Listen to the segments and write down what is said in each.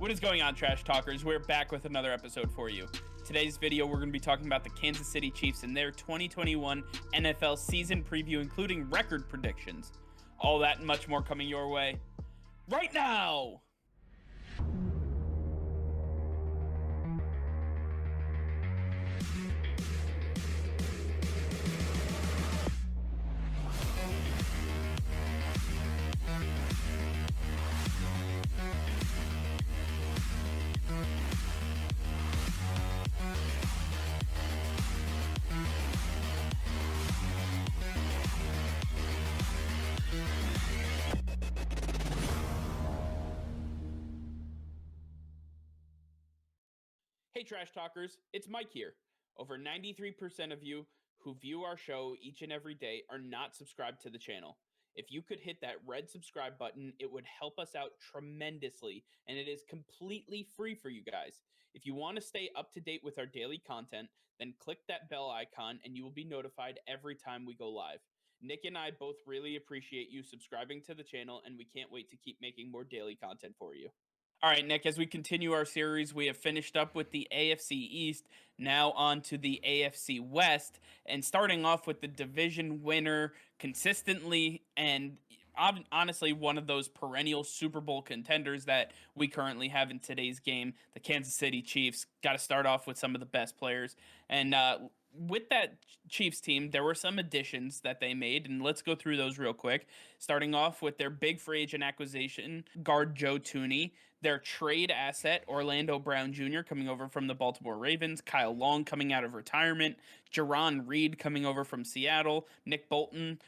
What is going on, Trash Talkers? We're back with another episode for you. Today's video, we're going to be talking about the Kansas City Chiefs and their 2021 NFL season preview, including record predictions. All that and much more coming your way right now! Hey Trash Talkers, it's Mike here. Over 93% of you who view our show each and every day are not subscribed to the channel. If you could hit that red subscribe button, it would help us out tremendously, and it is completely free for you guys. If you want to stay up to date with our daily content, then click that bell icon and you will be notified every time we go live. Nick and I both really appreciate you subscribing to the channel, and we can't wait to keep making more daily content for you. All right, Nick, as we continue our series, we have finished up with the AFC East, now on to the AFC West, and starting off with the division winner consistently and honestly one of those perennial Super Bowl contenders that we currently have in today's game, the Kansas City Chiefs. Got to start off with some of the best players. And with that Chiefs team, there were some additions that they made, and let's go through those real quick. Starting off with their big free agent acquisition, guard Joe Thuney, their trade asset, Orlando Brown Jr. coming over from the Baltimore Ravens, Kyle Long coming out of retirement, Jarran Reed coming over from Seattle, Nick Bolton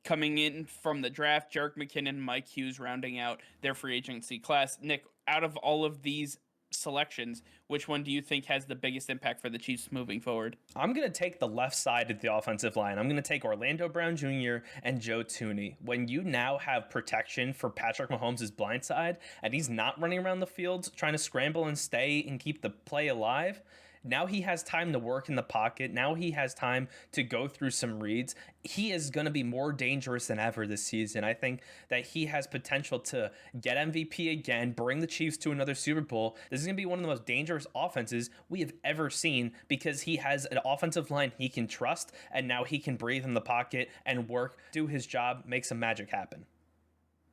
coming in from the draft, Jerick McKinnon, Mike Hughes rounding out their free agency class. Nick, out of all of these selections, which one do you think has the biggest impact for the Chiefs moving forward? I'm going to take the left side of the offensive line. I'm going to take Orlando Brown Jr. and Joe Thuney. When you now have protection for Patrick Mahomes' blind side, and he's not running around the field trying to scramble and stay and keep the play alive, now he has time to work in the pocket. Now he has time to go through some reads. He is going to be more dangerous than ever this season. I think that he has potential to get MVP again, bring the Chiefs to another Super Bowl. This is going to be one of the most dangerous offenses we have ever seen because he has an offensive line he can trust, and now he can breathe in the pocket and work, do his job, make some magic happen.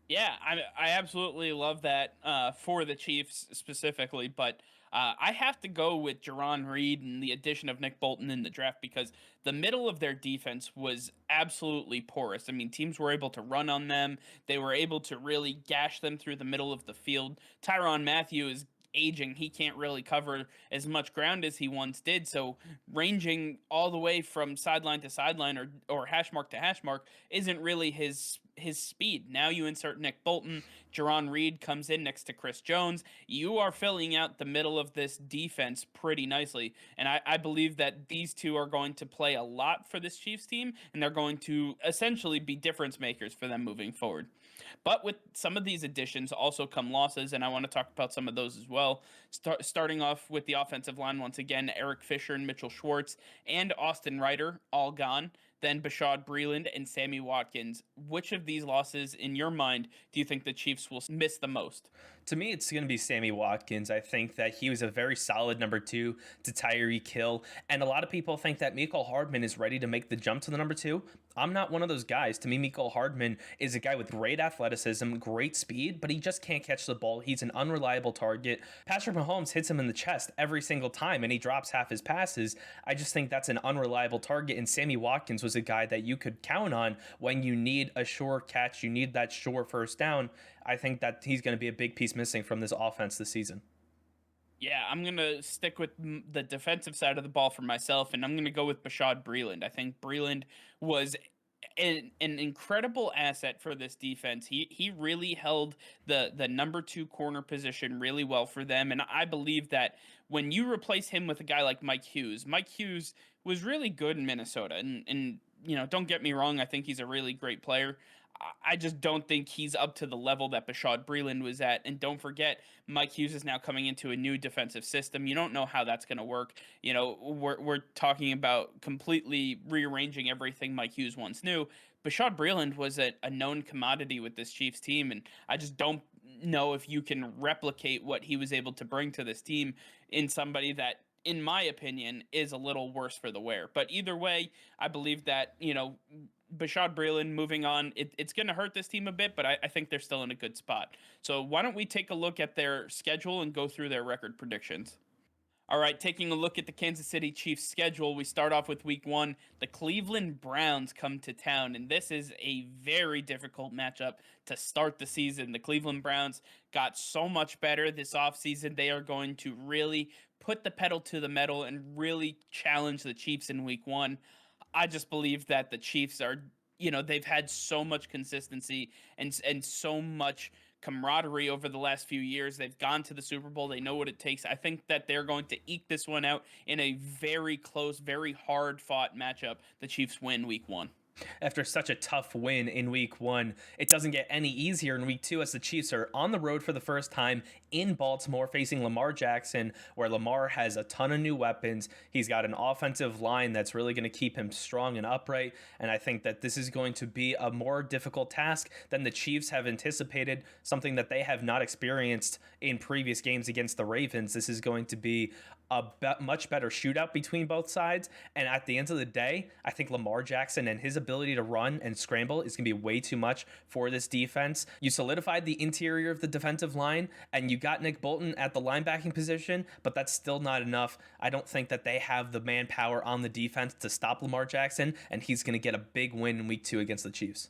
Yeah, I absolutely love that for the Chiefs specifically, but I have to go with Jarran Reed and the addition of Nick Bolton in the draft because the middle of their defense was absolutely porous. I mean, teams were able to run on them. They were able to really gash them through the middle of the field. Tyrann Mathieu is aging. He can't really cover as much ground as he once did. So ranging all the way from sideline to sideline or hash mark to hash mark isn't really his speed. Now you insert Nick Bolton, Jarran Reed comes in next to Chris Jones. You are filling out the middle of this defense pretty nicely. And I believe that these two are going to play a lot for this Chiefs team, and they're going to essentially be difference makers for them moving forward. But with some of these additions also come losses, and I want to talk about some of those as well. Starting off with the offensive line once again, Eric Fisher and Mitchell Schwartz and Austin Reiter all gone. Then Beshaud Breeland and Sammy Watkins. Which of these losses, in your mind, do you think the Chiefs will miss the most? To me, it's going to be Sammy Watkins. I think that he was a very solid number 2 to Tyreek Hill. And a lot of people think that Mecole Hardman is ready to make the jump to the number 2. I'm not one of those guys. To me, Mecole Hardman is a guy with great athleticism, great speed, but he just can't catch the ball. He's an unreliable target. Patrick Mahomes hits him in the chest every single time, and he drops half his passes. I just think that's an unreliable target, and Sammy Watkins was a guy that you could count on when you need a sure catch, you need that sure first down. I think that he's going to be a big piece missing from this offense this season. Yeah, I'm going to stick with the defensive side of the ball for myself, and I'm going to go with Beshaud Breeland. I think Breeland was an incredible asset for this defense. He really held the number 2 corner position really well for them, and I believe that when you replace him with a guy like Mike Hughes was really good in Minnesota, and you know, don't get me wrong, I think he's a really great player. I just don't think he's up to the level that Beshaud Breeland was at. And don't forget, Mike Hughes is now coming into a new defensive system. You don't know how that's going to work. You know, we're talking about completely rearranging everything Mike Hughes once knew. Beshaud Breeland was a known commodity with this Chiefs team, and I just don't know if you can replicate what he was able to bring to this team in somebody that, in my opinion, is a little worse for the wear. But either way, I believe that, Beshaud Breeland moving on, it's going to hurt this team a bit, but I think they're still in a good spot. So why don't we take a look at their schedule and go through their record predictions? All right, taking a look at the Kansas City Chiefs schedule, we start off with week 1. The Cleveland Browns come to town, and this is a very difficult matchup to start the season. The Cleveland Browns got so much better this offseason. They are going to really put the pedal to the metal and really challenge the Chiefs in week 1. I just believe that the Chiefs are, they've had so much consistency and so much camaraderie over the last few years. They've gone to the Super Bowl. They know what it takes. I think that they're going to eke this one out in a very close, very hard fought matchup. The Chiefs win week 1. After such a tough win in week 1, it doesn't get any easier in week 2 as the Chiefs are on the road for the first time in Baltimore facing Lamar Jackson, where Lamar has a ton of new weapons. He's got an offensive line that's really going to keep him strong and upright, and I think that this is going to be a more difficult task than the Chiefs have anticipated, something that they have not experienced in previous games against the Ravens. This is going to be a much better shootout between both sides. And at the end of the day, I think Lamar Jackson and his ability to run and scramble is going to be way too much for this defense. You solidified the interior of the defensive line and you got Nick Bolton at the linebacking position, but that's still not enough. I don't think that they have the manpower on the defense to stop Lamar Jackson, and he's going to get a big win in week 2 against the Chiefs.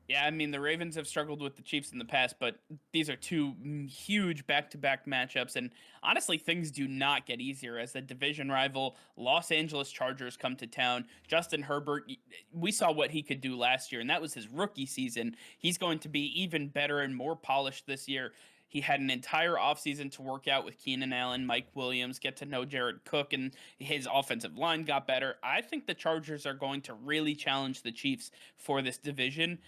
Yeah, I mean, the Ravens have struggled with the Chiefs in the past, but these are two huge back-to-back matchups, and honestly, things do not get easier as the division rival Los Angeles Chargers come to town. Justin Herbert, we saw what he could do last year, and that was his rookie season. He's going to be even better and more polished this year. He had an entire offseason to work out with Keenan Allen, Mike Williams, get to know Jared Cook, and his offensive line got better. I think the Chargers are going to really challenge the Chiefs for this division.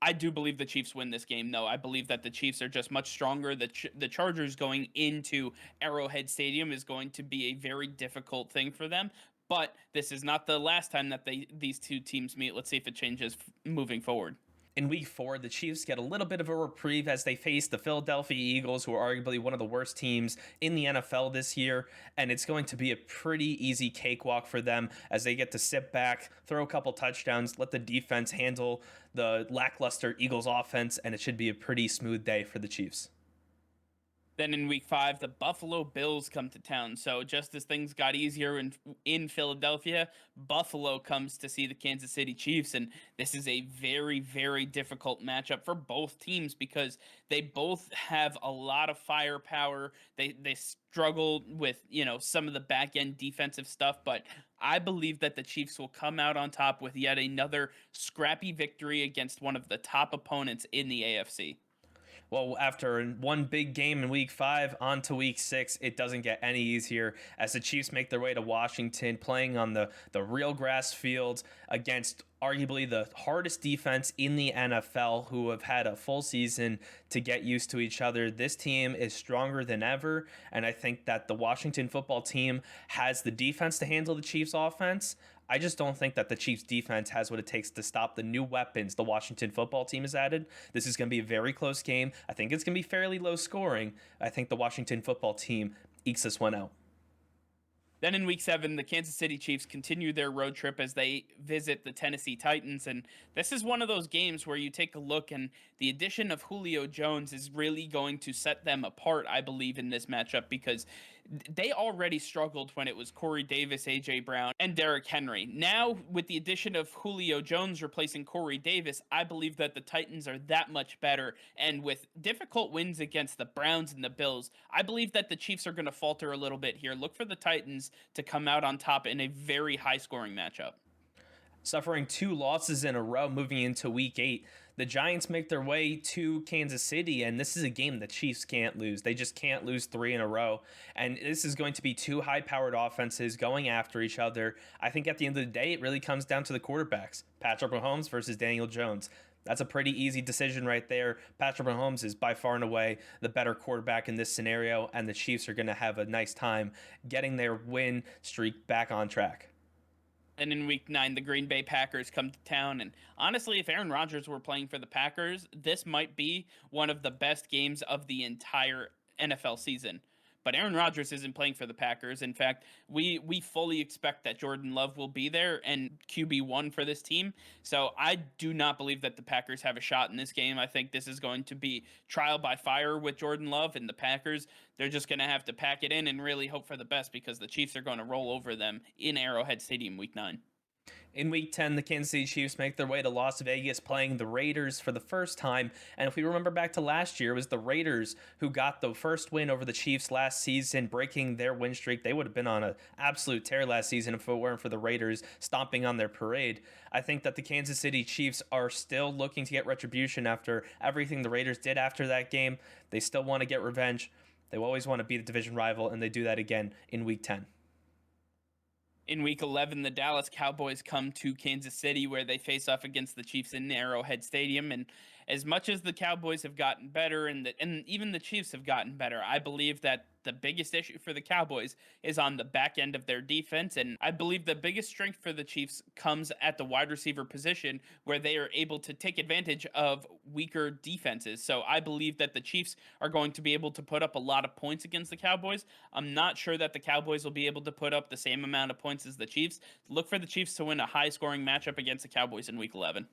I do believe the Chiefs win this game, though. I believe that the Chiefs are just much stronger. The Chargers going into Arrowhead Stadium is going to be a very difficult thing for them. But this is not the last time that these two teams meet. Let's see if it changes moving forward. In week 4, the Chiefs get a little bit of a reprieve as they face the Philadelphia Eagles, who are arguably one of the worst teams in the NFL this year. And it's going to be a pretty easy cakewalk for them as they get to sit back, throw a couple touchdowns, let the defense handle the lackluster Eagles offense, and it should be a pretty smooth day for the Chiefs. Then in week 5, the Buffalo Bills come to town. So just as things got easier in Philadelphia, Buffalo comes to see the Kansas City Chiefs. And this is a very, very difficult matchup for both teams because they both have a lot of firepower. They struggle with, some of the back end defensive stuff, but I believe that the Chiefs will come out on top with yet another scrappy victory against one of the top opponents in the AFC. Well, after one big game in week 5, on to week 6, it doesn't get any easier as the Chiefs make their way to Washington, playing on the real grass fields against arguably the hardest defense in the NFL, who have had a full season to get used to each other. This team is stronger than ever, and I think that the Washington football team has the defense to handle the Chiefs' offense. I just don't think that the Chiefs defense has what it takes to stop the new weapons the Washington football team has added. This is going to be a very close game. I think it's going to be fairly low scoring. I think the Washington football team ekes this one out. Then in week 7, the Kansas City Chiefs continue their road trip as they visit the Tennessee Titans. And this is one of those games where you take a look and the addition of Julio Jones is really going to set them apart, I believe, in this matchup because they already struggled when it was Corey Davis, A.J. Brown, and Derrick Henry. Now, with the addition of Julio Jones replacing Corey Davis, I believe that the Titans are that much better. And with difficult wins against the Browns and the Bills, I believe that the Chiefs are going to falter a little bit here. Look for the Titans to come out on top in a very high-scoring matchup. Suffering 2 losses in a row moving into week 8, the Giants make their way to Kansas City, and this is a game the Chiefs can't lose. They just can't lose 3 in a row, and this is going to be 2 high-powered offenses going after each other. I think at the end of the day, it really comes down to the quarterbacks, Patrick Mahomes versus Daniel Jones. That's a pretty easy decision right there. Patrick Mahomes is by far and away the better quarterback in this scenario, and the Chiefs are going to have a nice time getting their win streak back on track. And in week 9, the Green Bay Packers come to town. And honestly, if Aaron Rodgers were playing for the Packers, this might be one of the best games of the entire NFL season. But Aaron Rodgers isn't playing for the Packers. In fact, we fully expect that Jordan Love will be there and QB1 for this team. So I do not believe that the Packers have a shot in this game. I think this is going to be trial by fire with Jordan Love, and the Packers, they're just going to have to pack it in and really hope for the best because the Chiefs are going to roll over them in Arrowhead Stadium week 9. In Week 10, the Kansas City Chiefs make their way to Las Vegas playing the Raiders for the first time. And if we remember back to last year, it was the Raiders who got the first win over the Chiefs last season, breaking their win streak. They would have been on an absolute tear last season if it weren't for the Raiders stomping on their parade. I think that the Kansas City Chiefs are still looking to get retribution after everything the Raiders did after that game. They still want to get revenge. They always want to beat a division rival, and they do that again in Week 10. In week 11, the Dallas Cowboys come to Kansas City where they face off against the Chiefs in Arrowhead Stadium. And as much as the Cowboys have gotten better and even the Chiefs have gotten better, I believe that the biggest issue for the Cowboys is on the back end of their defense. And I believe the biggest strength for the Chiefs comes at the wide receiver position where they are able to take advantage of weaker defenses. So I believe that the Chiefs are going to be able to put up a lot of points against the Cowboys. I'm not sure that the Cowboys will be able to put up the same amount of points as the Chiefs. Look for the Chiefs to win a high scoring matchup against the Cowboys in week 11.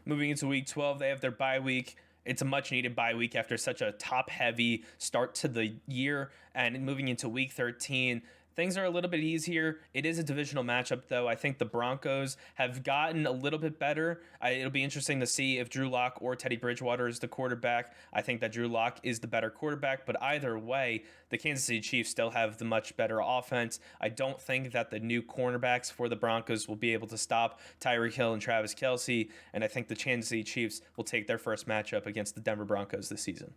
Moving into Week 12, they have their bye week. It's a much needed bye week after such a top heavy start to the year. And moving into Week 13, things are a little bit easier. It is a divisional matchup, though. I think the Broncos have gotten a little bit better. It'll be interesting to see if Drew Lock or Teddy Bridgewater is the quarterback. I think that Drew Lock is the better quarterback, but either way, the Kansas City Chiefs still have the much better offense. I don't think that the new cornerbacks for the Broncos will be able to stop Tyreek Hill and Travis Kelce, and I think the Kansas City Chiefs will take their first matchup against the Denver Broncos this season.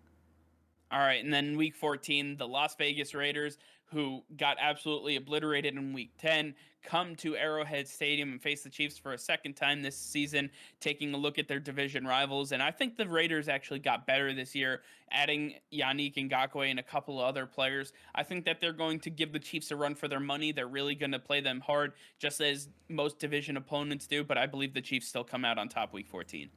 All right, and then week 14, the Las Vegas Raiders, who got absolutely obliterated in week 10, come to Arrowhead Stadium and face the Chiefs for a second time this season, taking a look at their division rivals. And I think the Raiders actually got better this year, adding Yannick Ngakoue and a couple of other players. I think that they're going to give the Chiefs a run for their money. They're really going to play them hard, just as most division opponents do, but I believe the Chiefs still come out on top week 14.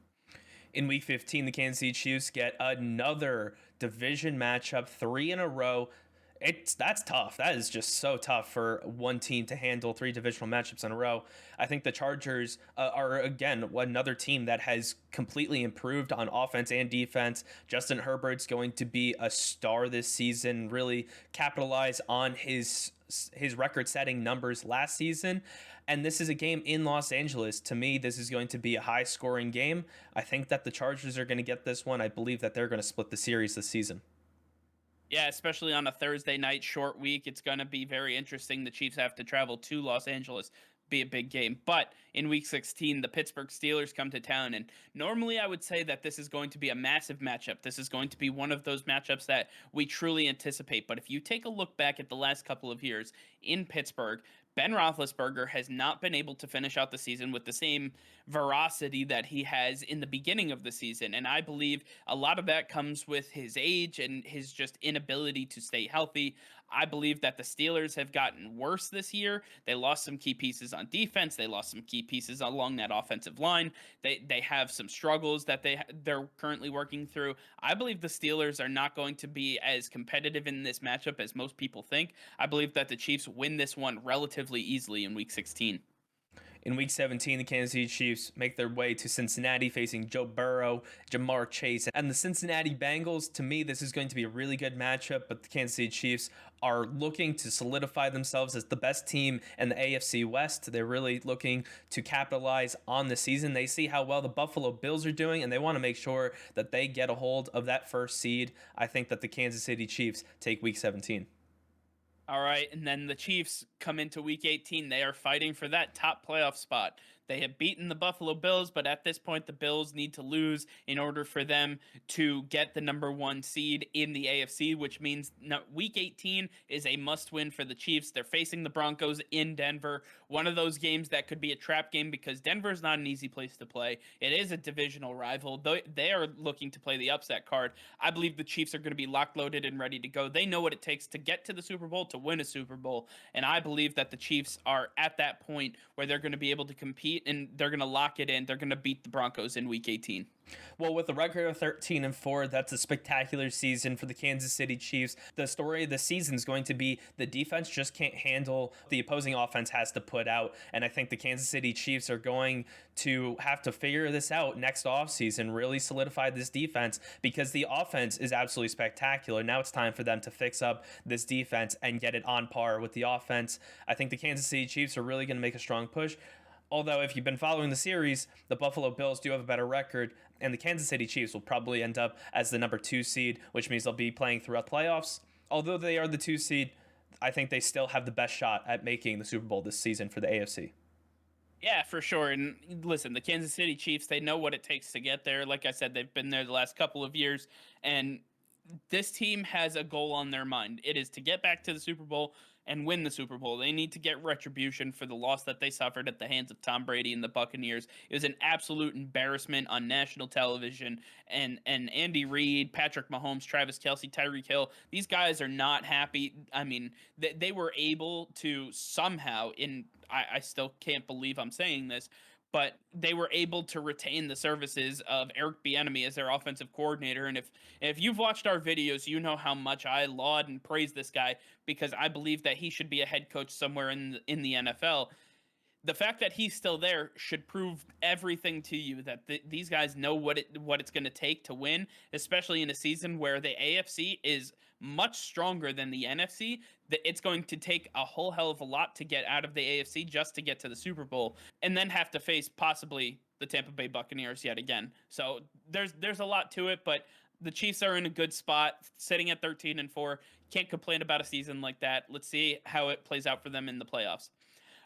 In Week 15, the Kansas City Chiefs get another division matchup, 3 in a row. That's tough. That is just so tough for one team to handle 3 divisional matchups in a row. I think the Chargers are, again, another team that has completely improved on offense and defense. Justin Herbert's going to be a star this season, really capitalize on his record-setting numbers last season. And this is a game in Los Angeles. To me, this is going to be a high-scoring game. I think that the Chargers are going to get this one. I believe that they're going to split the series this season. Yeah, especially on a Thursday night short week, it's going to be very interesting. The Chiefs have to travel to Los Angeles, be a big game. But in week 16, the Pittsburgh Steelers come to town, and normally I would say that this is going to be a massive matchup. This is going to be one of those matchups that we truly anticipate. But if you take a look back at the last couple of years in Pittsburgh, Ben Roethlisberger has not been able to finish out the season with the same veracity that he has in the beginning of the season. And I believe a lot of that comes with his age and his just inability to stay healthy. I believe that the Steelers have gotten worse this year. They lost some key pieces on defense. They lost some key pieces along that offensive line. They have some struggles that they're currently working through. I believe the Steelers are not going to be as competitive in this matchup as most people think. I believe that the Chiefs win this one relatively easily in week 16. In Week 17, the Kansas City Chiefs make their way to Cincinnati facing Joe Burrow, Jamar Chase, and the Cincinnati Bengals. To me, this is going to be a really good matchup, but the Kansas City Chiefs are looking to solidify themselves as the best team in the AFC West. They're really looking to capitalize on the season. They see how well the Buffalo Bills are doing, and they want to make sure that they get a hold of that first seed. I think that the Kansas City Chiefs take Week 17. All right, and then the Chiefs come into week 18. They are fighting for that top playoff spot. They have beaten the Buffalo Bills, but at this point, the Bills need to lose in order for them to get the number one seed in the AFC, which means week 18 is a must win for the Chiefs. They're facing the Broncos in Denver. One of those games that could be a trap game because Denver is not an easy place to play. It is a divisional rival. They are looking to play the upset card. I believe the Chiefs are going to be locked, loaded, and ready to go. They know what it takes to get to the Super Bowl, to win a Super Bowl. And I believe that the Chiefs are at that point where they're going to be able to compete and they're going to lock it in. They're going to beat the Broncos in week 18. Well, with a record of 13-4, that's a spectacular season for the Kansas City Chiefs. The story of the season is going to be the defense just can't handle the opposing offense has to put out. And I think the Kansas City Chiefs are going to have to figure this out next offseason, really solidify this defense because the offense is absolutely spectacular. Now it's time for them to fix up this defense and get it on par with the offense. I think the Kansas City Chiefs are really going to make a strong push. Although, if you've been following the series, the Buffalo Bills do have a better record, and the Kansas City Chiefs will probably end up as the number 2 seed, which means they'll be playing throughout the playoffs. Although they are the 2 seed, I think they still have the best shot at making the Super Bowl this season for the AFC. Yeah, for sure. And listen, the Kansas City Chiefs, they know what it takes to get there. Like I said, they've been there the last couple of years, and this team has a goal on their mind. It is to get back to the Super Bowl and win the Super Bowl. They need to get retribution for the loss that they suffered at the hands of Tom Brady and the Buccaneers. It was an absolute embarrassment on national television. And Andy Reid, Patrick Mahomes, Travis Kelce, Tyreek Hill, these guys are not happy. I mean, they were able to somehow, I still can't believe I'm saying this, but they were able to retain the services of Eric Bieniemy as their offensive coordinator. And if you've watched our videos, you know how much I laud and praise this guy because I believe that he should be a head coach somewhere in the NFL. The fact that he's still there should prove everything to you that these guys know what it's going to take to win, especially in a season where the AFC is much stronger than the NFC. That it's going to take a whole hell of a lot to get out of the AFC just to get to the Super Bowl, and then have to face possibly the Tampa Bay Buccaneers yet again. So there's a lot to it, but the Chiefs are in a good spot, sitting at 13-4. Can't complain about a season like that. Let's see how it plays out for them in the playoffs.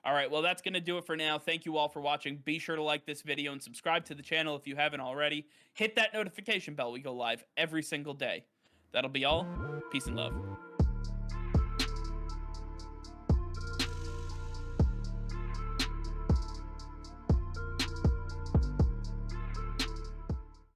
All right, well, that's going to do it for now. Thank you all for watching. Be sure to like this video and subscribe to the channel if you haven't already. Hit that notification bell. We go live every single day. That'll be all. Peace and love.